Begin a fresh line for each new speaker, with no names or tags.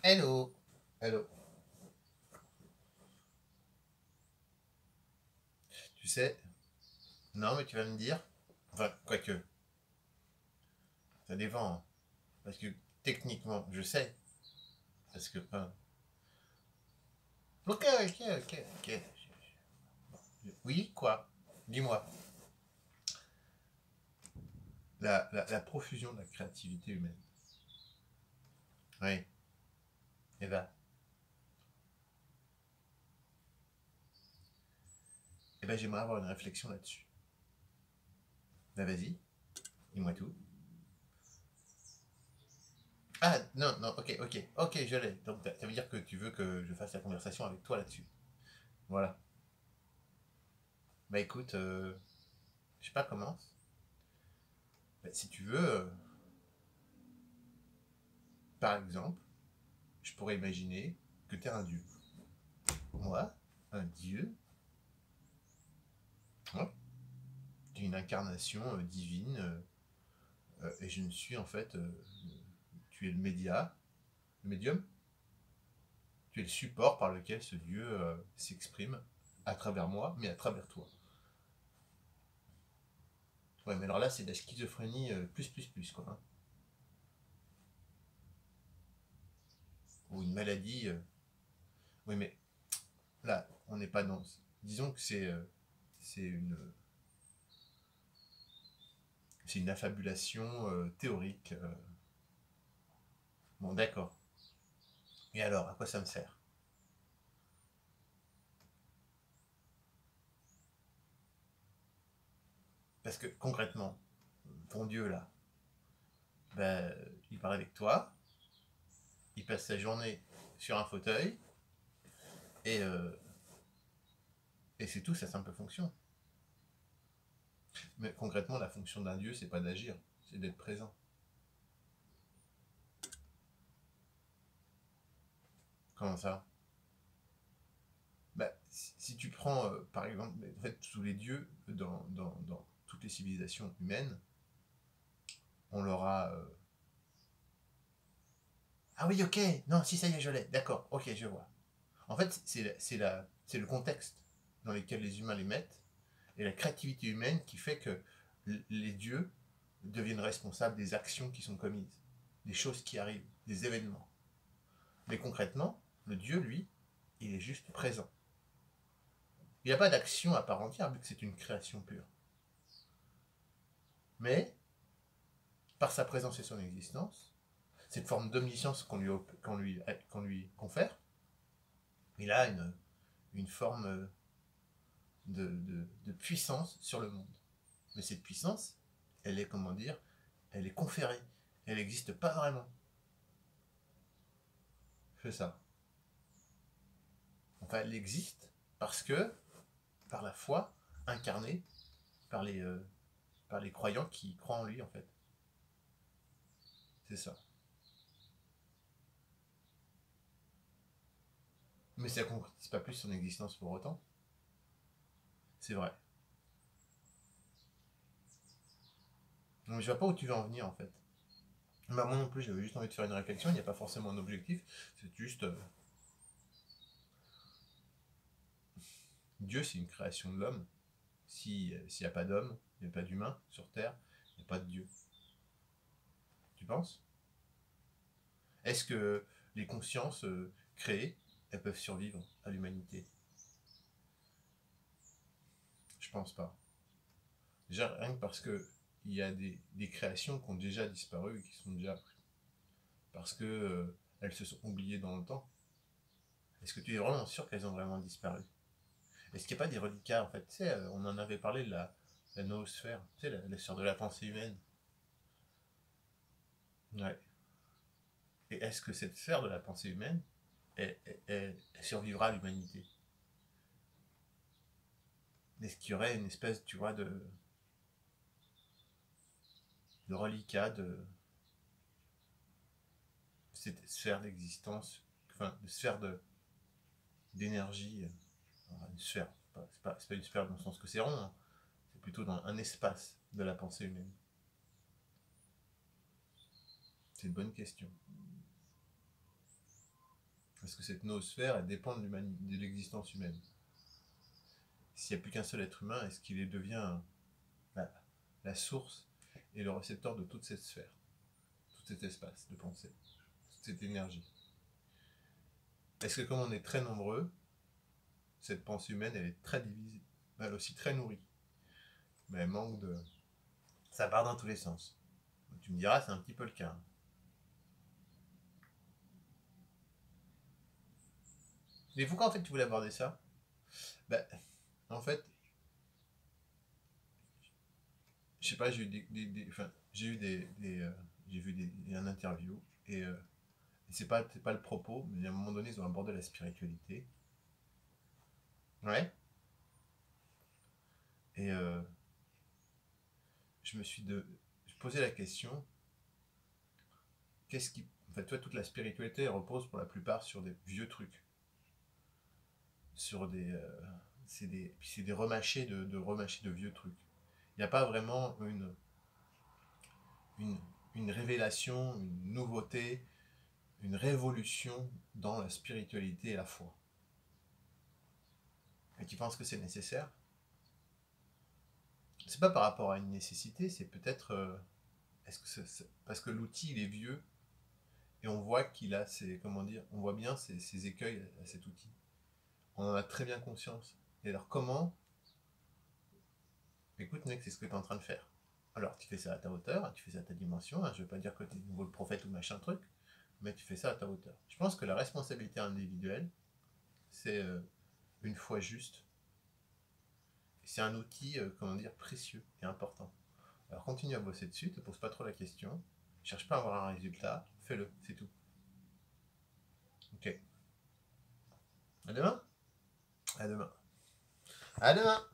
Hello. Hello. Tu sais, non, mais tu vas me dire, enfin, quoique, ça dépend, hein. Parce que techniquement, je sais, parce que, ok, ok, ok, ok. Oui, quoi? Dis-moi. La profusion de la créativité humaine. Oui. Eh ben, j'aimerais avoir une réflexion là-dessus. Ben, vas-y, dis-moi tout. Ah, non, non, ok, ok, ok, je l'ai. Donc, ça veut dire que tu veux que je fasse la conversation avec toi là-dessus. Voilà. Bah écoute, je sais pas comment. Bah, si tu veux, par exemple, je pourrais imaginer que tu es un dieu. Moi, un dieu, ouais, tu es une incarnation divine, et je ne suis en fait, tu es le média, le médium, tu es le support par lequel ce dieu s'exprime à travers moi, mais à travers toi. Ouais, mais alors là, c'est de la schizophrénie plus, quoi, hein. Ou une maladie. Oui, mais là, on n'est pas dans. Disons que c'est une, c'est une affabulation théorique. Bon, d'accord. Et alors, à quoi ça me sert? Parce que concrètement, ton Dieu là, ben, il parle avec toi, il passe sa journée sur un fauteuil, et, euh, et c'est tout sa simple fonction. Mais concrètement, la fonction d'un Dieu, c'est pas d'agir, c'est d'être présent. Comment ça? Ben, si tu prends, par exemple, en fait, tous les dieux, dans toutes les civilisations humaines, on leur a... Ah oui, ok, non, si ça y est, je l'ai, d'accord, ok, je vois. En fait, c'est le contexte dans lequel les humains les mettent, et la créativité humaine qui fait que les dieux deviennent responsables des actions qui sont commises, des choses qui arrivent, des événements. Mais concrètement, le dieu, lui, il est juste présent. Il n'y a pas d'action à part entière, vu que c'est une création pure. Mais, par sa présence et son existence, cette forme d'omniscience qu'on lui confère, il a une forme de puissance sur le monde. Mais cette puissance, elle est, comment dire, elle est conférée. Elle n'existe pas vraiment. C'est ça. Enfin, elle existe parce que, par la foi, incarnée par les croyants qui croient en lui, en fait. C'est ça. Mais ça ne concrétise pas plus son existence pour autant. C'est vrai. Donc, je vois pas où tu veux en venir, en fait. Bah, moi non plus, j'avais juste envie de faire une réflexion. Il n'y a pas forcément un objectif. C'est juste. Dieu, c'est une création de l'homme. S'il n'y a pas d'homme, il n'y a pas d'humain sur Terre, il n'y a pas de Dieu. Tu penses? Est-ce que les consciences créées, elles peuvent survivre à l'humanité? Je pense pas. Déjà, rien que parce que il y a des créations qui ont déjà disparu et qui sont déjà. Parce que elles se sont oubliées dans le temps. Est-ce que tu es vraiment sûr qu'elles ont vraiment disparu? Est-ce qu'il n'y a pas des reliquats, en fait? Tu sais, on en avait parlé de la noosphère, tu sais, la sphère de la pensée humaine. Ouais. Et est-ce que cette sphère de la pensée humaine, elle survivra à l'humanité? Est-ce qu'il y aurait une espèce, tu vois, de reliquat de cette sphère d'existence, enfin, de sphère d'énergie, une sphère, c'est pas une sphère dans le sens que c'est rond, hein. C'est plutôt dans un espace de la pensée humaine. C'est une bonne question. Parce que cette noosphère, elle dépend de l'existence humaine. S'il n'y a plus qu'un seul être humain, est-ce qu'il devient la, la source et le récepteur de toute cette sphère, tout cet espace de pensée, toute cette énergie? Est-ce que comme on est très nombreux, cette pensée humaine, elle est très divisée, elle aussi très nourrie, mais elle manque de... Ça part dans tous les sens. Donc tu me diras, c'est un petit peu le cas. Mais pourquoi en fait tu voulais aborder ça? Ben, en fait, je sais pas, j'ai eu enfin, j'ai eu j'ai vu un interview et c'est pas le propos, mais à un moment donné ils ont abordé la spiritualité. Ouais. Et je me suis je posais la question, qu'est-ce qui, en fait, toi, toute la spiritualité elle repose pour la plupart sur des vieux trucs, sur c'est des remâchés remâchés de vieux trucs. Il n'y a pas vraiment une, une révélation, une nouveauté, une révolution dans la spiritualité et la foi. Et tu penses que c'est nécessaire? C'est pas par rapport à une nécessité, c'est peut-être est-ce que parce que l'outil il est vieux et on voit qu'il a ses comment dire, on voit bien ses écueils à cet outil. On en a très bien conscience. Et alors comment? Écoute mec, c'est ce que tu es en train de faire. Alors tu fais ça à ta hauteur, tu fais ça à ta dimension. Hein, je veux pas dire que tu es nouveau le prophète ou machin truc, mais tu fais ça à ta hauteur. Je pense que la responsabilité individuelle, c'est une foi juste. C'est un outil, comment dire, précieux et important. Alors continue à bosser dessus, te pose pas trop la question, cherche pas à avoir un résultat, fais-le, c'est tout. Ok. À demain. À demain. À demain.